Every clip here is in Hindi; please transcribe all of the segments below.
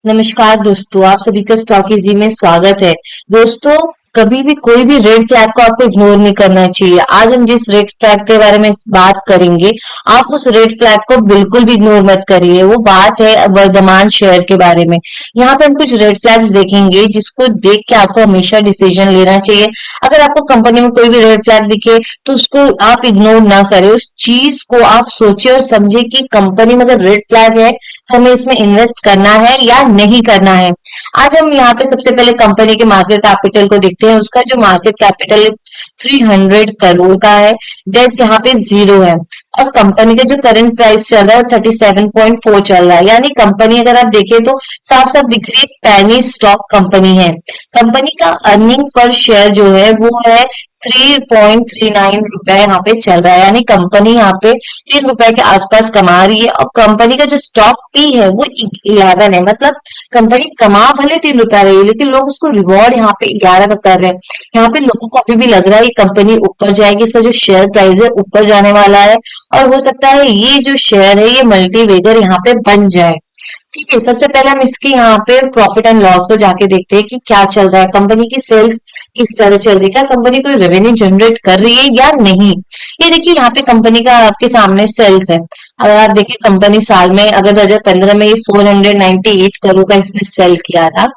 नमस्कार दोस्तों, आप सभी का स्टॉक इजी में स्वागत है। दोस्तों, कभी भी कोई भी रेड फ्लैग को आपको इग्नोर नहीं करना चाहिए। आज हम जिस रेड फ्लैग के बारे में बात करेंगे, आप उस रेड फ्लैग को बिल्कुल भी इग्नोर मत करिए। वो बात है वर्धमान शेयर के बारे में। यहाँ पे हम कुछ रेड फ्लैग्स देखेंगे जिसको देख के आपको हमेशा डिसीजन लेना चाहिए। अगर आपको कंपनी में कोई भी रेड फ्लैग दिखे तो उसको आप इग्नोर ना करें। उस चीज को आप सोचे और समझे कि कंपनी में अगर रेड फ्लैग है तो हमें इसमें इन्वेस्ट करना है या नहीं करना है। आज हम यहाँ पे सबसे पहले कंपनी के मार्केट कैपिटल को देखते हैं। उसका जो मार्केट कैपिटल 300 करोड़ का है। डेट यहाँ पे जीरो है और कंपनी का जो करंट प्राइस चल रहा है 37.4 चल रहा है। यानी कंपनी अगर आप देखें तो साफ साफ दिख रही है पैनी स्टॉक कंपनी है। कंपनी का अर्निंग पर शेयर जो है वो है 3.39 रुपए यहाँ पे चल रहा है। यानी कंपनी यहाँ पे 3 रुपए के आसपास कमा रही है और कंपनी का जो स्टॉक पी है वो 11 है। मतलब कंपनी कमा भले 3 रुपए रही है लेकिन लोग उसको रिवॉर्ड यहाँ पे 11 का कर रहे हैं। यहाँ पे लोगों को अभी भी लग रहा है ये कंपनी ऊपर जाएगी, इसका जो शेयर प्राइस है ऊपर जाने वाला है और हो सकता है ये जो शेयर है ये मल्टीवेगर यहाँ पे बन जाए। ठीक है, सबसे पहले हम इसके यहाँ पे प्रॉफिट एंड लॉस को जाके देखते हैं कि क्या चल रहा है, कंपनी की सेल्स किस तरह चल रही है, क्या कंपनी कोई रेवेन्यू जनरेट कर रही है या नहीं। ये देखिए यहाँ पे कंपनी का आपके सामने सेल्स है। अगर आप देखिए कंपनी साल में अगर 2015 में ये 498 करोड़ का इसने सेल किया था।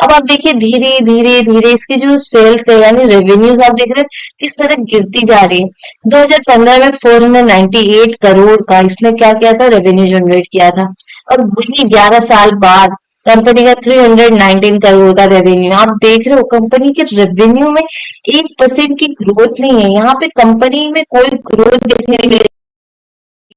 अब आप देखिए धीरे धीरे धीरे इसकी जो सेल्स है यानी रेवेन्यूज आप देख रहे हैं किस तरह गिरती जा रही है। 2015 में 498 करोड़ का इसने क्या किया था, रेवेन्यू जनरेट किया था और वही 11 साल बाद कंपनी का 319 करोड़ का रेवेन्यू। आप देख रहे हो कंपनी के रेवेन्यू में 1% की ग्रोथ नहीं है। यहाँ पे कंपनी में कोई ग्रोथ देखने नहीं मिल रही।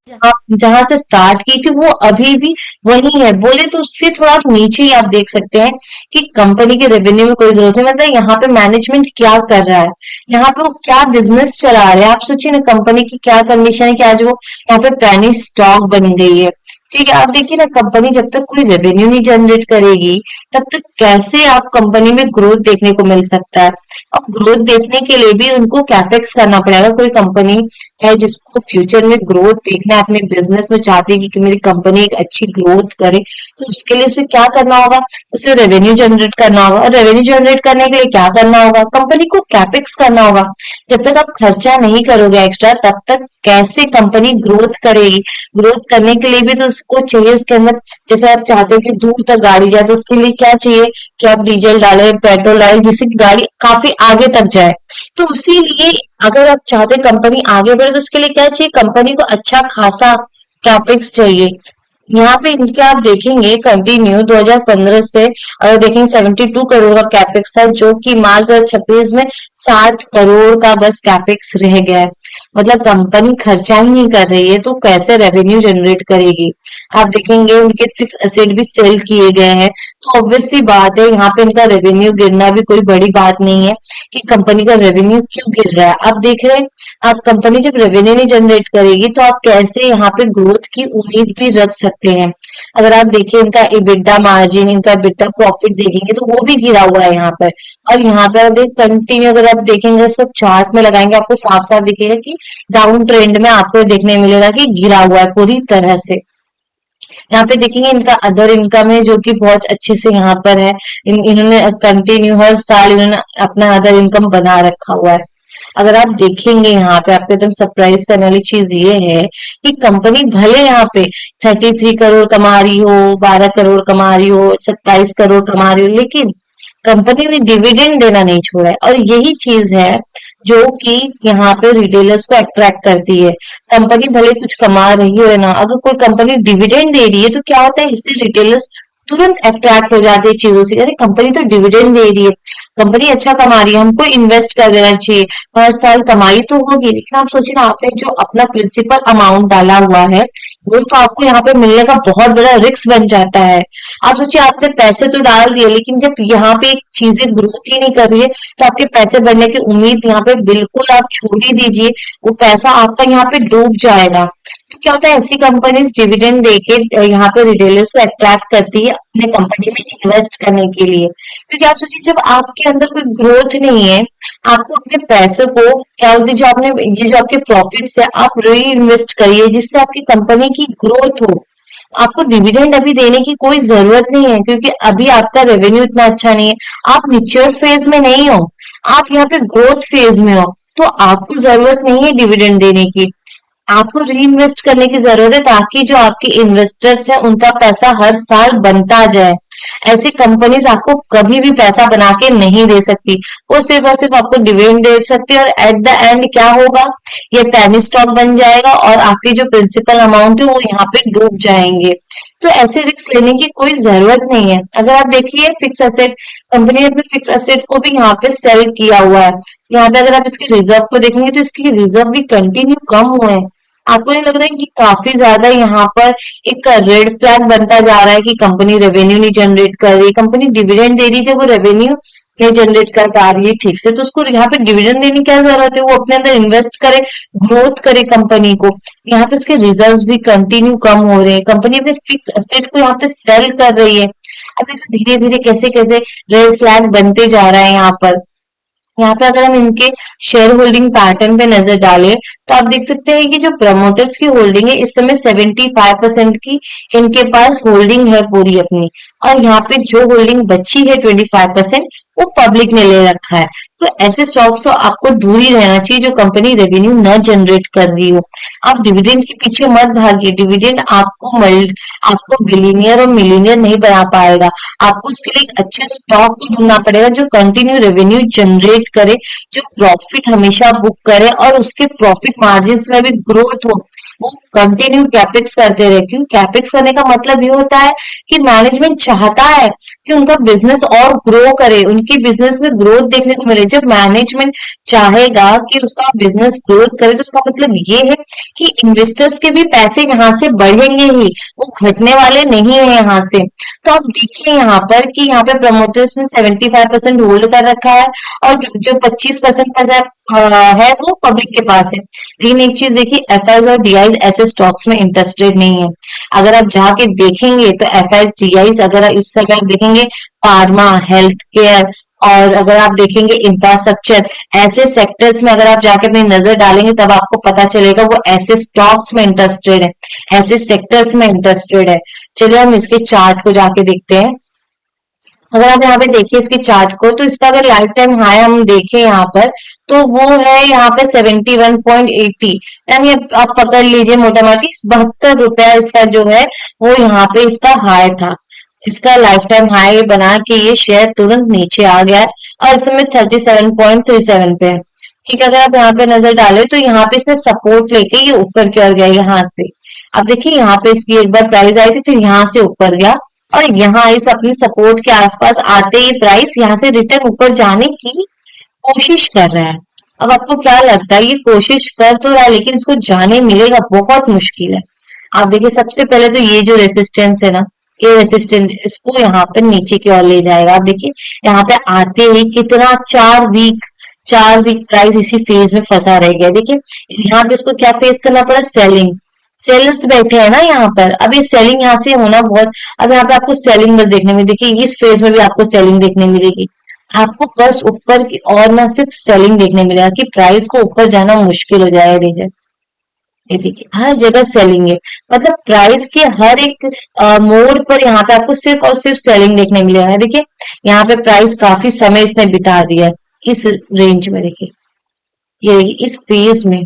जहाँ जहाँ से स्टार्ट की थी वो अभी भी वही है। बोले तो उससे थोड़ा नीचे ही आप देख सकते हैं कि कंपनी के रेवेन्यू में कोई ग्रोथ नहीं। मतलब यहाँ पे मैनेजमेंट क्या कर रहा है, यहाँ पे वो क्या बिजनेस चला रहा है। आप सोचिए ना कंपनी की क्या कंडीशन है कि आज वो यहाँ पे पैनी स्टॉक बन गई है। ठीक है, आप देखिए ना कंपनी जब तक कोई रेवेन्यू नहीं जनरेट करेगी तब तक कैसे आप कंपनी में ग्रोथ देखने को मिल सकता है। अब ग्रोथ देखने के लिए भी उनको कैपेक्स करना पड़ेगा। कोई कंपनी है जिसको फ्यूचर में ग्रोथ देखना है, अपने बिजनेस में चाहती है कि मेरी कंपनी एक अच्छी ग्रोथ करे, तो उसके लिए उसे क्या करना होगा, उसे रेवेन्यू जनरेट करना होगा। और रेवेन्यू जनरेट करने के लिए क्या करना होगा, कंपनी को कैपेक्स करना होगा। जब तक आप खर्चा नहीं करोगे एक्स्ट्रा तब तक कैसे कंपनी ग्रोथ करेगी। ग्रोथ करने के लिए भी तो उसको चाहिए उसके अंदर, जैसे आप चाहते हो कि दूर तक गाड़ी जाए तो उसके लिए क्या चाहिए कि आप डीजल डालें, पेट्रोल डालें, जिससे कि गाड़ी काफी आगे तक जाए। तो उसी लिए अगर आप चाहते कंपनी आगे बढ़े तो उसके लिए क्या चाहिए, कंपनी को अच्छा खासा कैपेक्स चाहिए। यहाँ पे इनके आप देखेंगे कंटिन्यू 2015 से अगर देखेंगे 72 करोड़ का कैपेक्स था जो कि मार्च 2026 में 60 करोड़ का बस कैपेक्स रह गया है। मतलब कंपनी खर्चा ही नहीं कर रही है तो कैसे रेवेन्यू जनरेट करेगी। आप देखेंगे उनके फिक्स एसेट भी सेल किए गए हैं तो ऑब्वियस सी बात है यहाँ पे इनका रेवेन्यू गिरना भी कोई बड़ी बात नहीं है कि कंपनी का रेवेन्यू क्यों गिर रहा है। आप देख रहे हैं आप कंपनी जब रेवेन्यू नहीं जनरेट करेगी तो आप कैसे यहाँ पे ग्रोथ की उम्मीद भी रख सकते हैं। अगर आप देखिए इनका EBITDA मार्जिन, इनका EBITDA प्रॉफिट देखेंगे तो वो भी गिरा हुआ है यहाँ पर। और यहाँ पे अगर कंटिन्यू अगर आप देखेंगे इसको चार्ट में लगाएंगे आपको साफ साफ दिखेगा कि डाउन ट्रेंड में आपको देखने मिलेगा कि गिरा हुआ है पूरी तरह से। यहाँ पे देखेंगे इनका अदर इनकम है जो कि बहुत अच्छे से यहाँ पर है। इन्होंने कंटिन्यू हर साल इन्होंने अपना अदर इनकम बना रखा हुआ है। अगर आप देखेंगे यहाँ पे आपको एकदम सरप्राइज करने वाली चीज ये है कि कंपनी भले यहाँ पे 33 करोड़ कमा रही हो, 12 करोड़ कमा रही हो, 27 करोड़ कमा रही हो, लेकिन कंपनी ने डिविडेंड देना नहीं छोड़ा है। और यही चीज है जो कि यहाँ पे रिटेलर्स को अट्रैक्ट करती है। कंपनी भले कुछ कमा रही हो ना, अगर कोई कंपनी डिविडेंड दे रही है तो क्या होता है, इससे रिटेलर्स तुरंत अट्रैक्ट हो जाते हैं चीजों से। अरे कंपनी तो डिविडेंड दे रही है, कंपनी अच्छा कमा रही है, हमको इन्वेस्ट कर देना चाहिए। हर साल कमाई तो होगी लेकिन आप सोचिए ना आपने जो अपना प्रिंसिपल अमाउंट डाला हुआ है वो तो आपको यहाँ पे मिलने का बहुत बड़ा रिस्क बन जाता है। आप सोचिए आपने पैसे तो डाल दिए लेकिन जब यहाँ पे चीजें ग्रोथ ही नहीं कर रही है तो आपके पैसे बढ़ने की उम्मीद यहाँ पे बिल्कुल आप छोड़ ही दीजिए। वो पैसा आपका यहाँ पे डूब जाएगा। तो क्या होता है ऐसी कंपनीज डिविडेंड देके यहाँ पे रिटेलर्स को अट्रैक्ट करती है अपने कंपनी में इन्वेस्ट करने के लिए। क्योंकि आप सोचिए जब आपके अंदर कोई ग्रोथ नहीं है, आपको अपने पैसे को क्या बोलते हैं, जो आपने ये जो आपके प्रॉफिट्स है आप री इन्वेस्ट करिए जिससे आपकी कंपनी की ग्रोथ हो। आपको डिविडेंड अभी देने की कोई जरूरत नहीं है, क्योंकि अभी आपका रेवेन्यू इतना अच्छा नहीं है, आप मैच्योर फेज में नहीं हो, आप यहाँ पे ग्रोथ फेज में हो। तो आपको जरूरत नहीं है डिविडेंड देने की, आपको री इन्वेस्ट करने की जरूरत है, ताकि जो आपके इन्वेस्टर्स हैं उनका पैसा हर साल बनता जाए। ऐसी कंपनीज आपको कभी भी पैसा बना के नहीं दे सकती, वो सिर्फ और सिर्फ आपको डिविडेंड दे सकती है, और एट द एंड क्या होगा, ये पेनी स्टॉक बन जाएगा और आपके जो प्रिंसिपल अमाउंट है वो यहाँ पे डूब जाएंगे। तो ऐसे रिस्क लेने की कोई जरूरत नहीं है। अगर आप देखिए फिक्स असेट, कंपनी ने अपने फिक्स असेट को भी यहाँ पे सेल किया हुआ है। यहाँ पे अगर आप इसके रिजर्व को देखेंगे तो इसके रिजर्व भी कंटिन्यू कम हुए हैं। आपको नहीं लग रहा है कि काफी ज्यादा यहाँ पर एक रेड फ्लैग बनता जा रहा है कि कंपनी रेवेन्यू नहीं जनरेट कर रही, कंपनी डिविडेंड दे रही है, जब वो रेवेन्यू नहीं जनरेट कर पा रही है ठीक से, तो उसको यहाँ पे डिविडेंड देने की क्या जरूरत है, वो अपने अंदर इन्वेस्ट करे, ग्रोथ करे कंपनी को। यहाँ पे उसके रिजर्व्स भी कंटिन्यू कम हो रहे हैं, कंपनी अपने फिक्स एसेट को यहाँ पे सेल कर रही है। अब देखो धीरे धीरे कैसे कैसे रेड फ्लैग बनते जा रहा है यहाँ पर। यहाँ पे अगर हम इनके शेयर होल्डिंग पैटर्न पे नजर डालें तो आप देख सकते हैं कि जो प्रमोटर्स की होल्डिंग है इस समय 75% की इनके पास होल्डिंग है पूरी अपनी, और यहाँ पे जो होल्डिंग बची है 25% वो पब्लिक ने ले रखा है। तो ऐसे स्टॉक्स तो आपको दूर ही रहना चाहिए जो कंपनी रेवेन्यू न जनरेट कर रही हो। आप डिविडेंड के पीछे मत भागिए, डिविडेंड आपको बिलीनियर और मिलीनियर नहीं बना पाएगा। आपको उसके लिए एक अच्छे स्टॉक को ढूंढना पड़ेगा जो कंटिन्यू रेवेन्यू जनरेट करे, जो प्रॉफिट हमेशा बुक करे और उसके प्रॉफिट मार्जिन में भी ग्रोथ हो। वो कंटिन्यू कैपेक्स करते रहे, क्योंकि कैपेक्स करने का मतलब ये होता है कि मैनेजमेंट चाहता है कि उनका बिजनेस और ग्रो करे, उनकी बिजनेस में ग्रोथ देखने को मिले। जब मैनेजमेंट चाहेगा कि उसका बिजनेस ग्रोथ करे तो उसका मतलब ये है कि इन्वेस्टर्स के भी पैसे यहाँ से बढ़ेंगे ही, वो घटने वाले नहीं है यहाँ से। तो आप देखिए यहाँ पर कि यहाँ पे प्रमोटर्स ने 75% होल्ड कर रखा है, और जो 25% पैसा है वो पब्लिक के पास है। लेकिन एक चीज देखिए, एफआईज और डीआईज ऐसे स्टॉक्स में इंटरेस्टेड नहीं है। अगर आप जाके देखेंगे तो एफआईज डीआईज अगर इस समय आप देखेंगे, फार्मा, हेल्थ केयर, और अगर आप देखेंगे इंफ्रास्ट्रक्चर, ऐसे सेक्टर्स में अगर आप जाके अपनी नजर डालेंगे तब आपको पता चलेगा वो ऐसे स्टॉक्स में इंटरेस्टेड है, ऐसे सेक्टर्स में इंटरेस्टेड है। चलिए हम इसके चार्ट को जाके देखते हैं। अगर आप यहाँ पे देखिए इसके चार्ट को, तो इसका अगर लाइफ टाइम हाई हम देखें यहाँ पर, तो वो है यहाँ पे 71.80, यानी आप पकड़ लीजिए मोटा मोटी 72 रुपया इसका जो है वो यहाँ पे इसका हाई था। इसका लाइफ टाइम हाई बना के ये शेयर तुरंत नीचे आ गया है, और इस समय 37.37 पे है। ठीक है, अगर आप यहाँ पे नजर डालें तो यहाँ पे इसने सपोर्ट लेके ये ऊपर की ओर गया यहाँ से। अब देखिए यहाँ पे इसकी एक बार प्राइस आई थी, फिर यहाँ से ऊपर गया, और यहाँ इस अपने सपोर्ट के आसपास आते ही प्राइस यहाँ से रिटर्न ऊपर जाने की कोशिश कर रहा है। अब आपको क्या लगता है, ये कोशिश कर तो रहा है लेकिन इसको जाने मिलेगा बहुत मुश्किल है। आप देखिए सबसे पहले तो ये जो रेसिस्टेंस है ना, ये रेसिस्टेंस इसको यहाँ पे नीचे की ओर ले जाएगा। आप देखिए यहाँ पे आते ही कितना 4 वीक प्राइस इसी फेज में फंसा रह गया। देखिए यहाँ पे इसको क्या फेस करना पड़ा, सेलिंग, सेलर्स बैठे हैं ना यहाँ पर। अब ये सेलिंग यहाँ से होना बहुत, अब यहाँ पे आपको सेलिंग बस देखने में, देखिए इस फेज में भी आपको सेलिंग देखने मिलेगी। आपको बस ऊपर की और ना सिर्फ सेलिंग देखने मिलेगा कि प्राइस को ऊपर जाना मुश्किल हो जाएगा। देखिए ये देखिए हर जगह सेलिंग है, मतलब प्राइस के हर एक मोड़ पर यहाँ पे आपको सिर्फ और सिर्फ सेलिंग देखने मिलेगा। देखिए यहाँ पे प्राइस काफी समय इसने बिता दिया है इस रेंज में। देखिए ये इस फेज में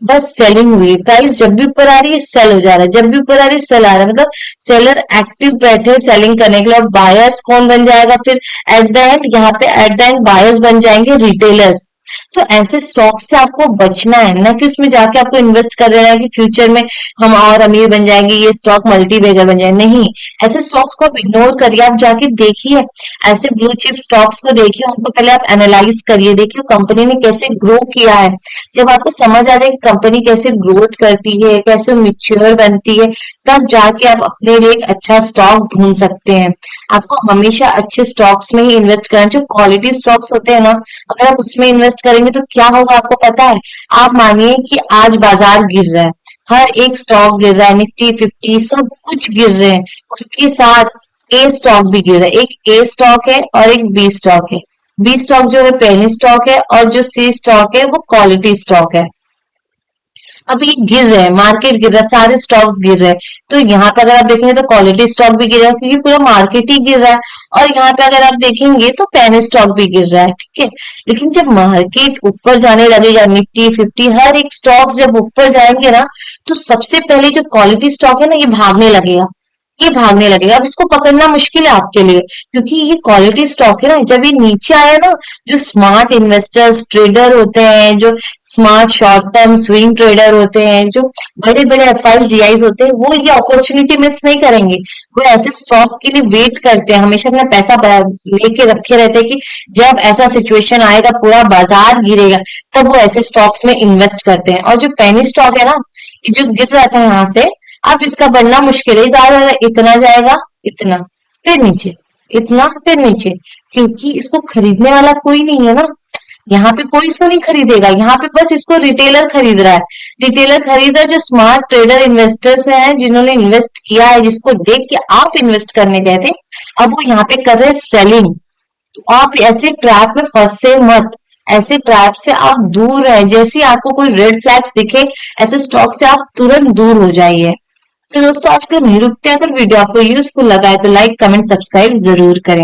बस सेलिंग हुई, प्राइस जब भी ऊपर आ रही है सेल हो जा रहा है, जब भी ऊपर आ रही है सेल आ रहा है, मतलब सेलर एक्टिव बैठे हैं सेलिंग करने के लिए। और बायर्स कौन बन जाएगा फिर एट द एंड, यहाँ पे एट द एंड बायर्स बन जाएंगे रिटेलर्स। तो ऐसे स्टॉक से आपको बचना है ना, कि उसमें जाके आपको इन्वेस्ट कर देना है कि फ्यूचर में हम और अमीर बन जाएंगे, ये स्टॉक मल्टी बैगर बन जाएंगे। नहीं, ऐसे स्टॉक्स को आप इग्नोर करिए, आप जाके देखिए ऐसे ब्लू चिप स्टॉक्स को, देखिए उनको पहले आप एनालाइज करिए, देखिए कंपनी ने कैसे ग्रो किया है। जब आपको समझ आ जाए कि कंपनी कैसे ग्रोथ करती है, कैसे मैच्योर बनती है, तब जाके आप अपने लिए एक अच्छा स्टॉक ढूंढ सकते हैं। आपको हमेशा अच्छे स्टॉक्स में ही इन्वेस्ट करना, जो क्वालिटी स्टॉक्स होते हैं ना, अगर आप उसमें इन्वेस्ट करेंगे तो क्या होगा आपको पता है। आप मानिए कि आज बाजार गिर रहा है, हर एक स्टॉक गिर रहा है, निफ्टी 50 सब कुछ गिर रहे हैं, उसके साथ ए स्टॉक भी गिर रहा है। एक ए स्टॉक है और एक बी स्टॉक है। बी स्टॉक जो है पेनी स्टॉक है, और जो सी स्टॉक है वो क्वालिटी स्टॉक है। अब ये गिर रहे हैं, मार्केट गिर रहा है, सारे स्टॉक्स गिर रहे हैं। तो यहाँ पे अगर आप देखेंगे तो क्वालिटी स्टॉक भी गिर रहा है, क्योंकि पूरा मार्केट ही गिर रहा है। और यहाँ पे अगर आप देखेंगे तो पेनी स्टॉक भी गिर रहा है, ठीक है। लेकिन जब मार्केट ऊपर जाने लगेगा, निफ्टी 50 हर एक स्टॉक्स जब ऊपर जाएंगे ना, तो सबसे पहले जो क्वालिटी स्टॉक है ना, ये भागने लगेगा। ये भागने लगेगा। अब इसको पकड़ना मुश्किल है आपके लिए, क्योंकि ये क्वालिटी स्टॉक है ना। जब ये नीचे आया ना, जो स्मार्ट इन्वेस्टर्स ट्रेडर होते हैं, जो smart short term swing trader होते हैं, जो बड़े बड़े एफआईजीआईज होते हैं, वो ये अपॉर्चुनिटी मिस नहीं करेंगे। वो ऐसे स्टॉक के लिए वेट करते हैं, हमेशा अपना पैसा लेके रखे रहते हैं कि जब ऐसा सिचुएशन आएगा, पूरा बाजार गिरेगा, तब वो ऐसे स्टॉक्स में इन्वेस्ट करते हैं। और जो पेनी स्टॉक है ना, ये जो गिर रहा था यहाँ से, अब इसका बढ़ना मुश्किल है। ज्यादा इतना जाएगा, इतना, फिर नीचे, इतना, फिर नीचे, क्योंकि इसको खरीदने वाला कोई नहीं है ना। यहाँ पे कोई इसको नहीं खरीदेगा, यहाँ पे बस इसको रिटेलर खरीद रहा है। रिटेलर खरीद रहा है, जो स्मार्ट ट्रेडर इन्वेस्टर्स हैं, जिन्होंने इन्वेस्ट किया है, जिसको देख के आप इन्वेस्ट करने गए थे, अब वो यहाँ पे कर रहे हैं सेलिंग। तो आप ऐसे ट्रैप में फंसे मत। ऐसे ट्रैप से आप दूर रहें। जैसे ही आपको कोई रेड फ्लैग्स दिखे, ऐसे स्टॉक से आप तुरंत दूर हो जाइए। तो दोस्तों, आजकल नहीं रुकते। अगर वीडियो आपको यूजफुल लगा है तो लाइक, कमेंट, सब्सक्राइब जरूर करें।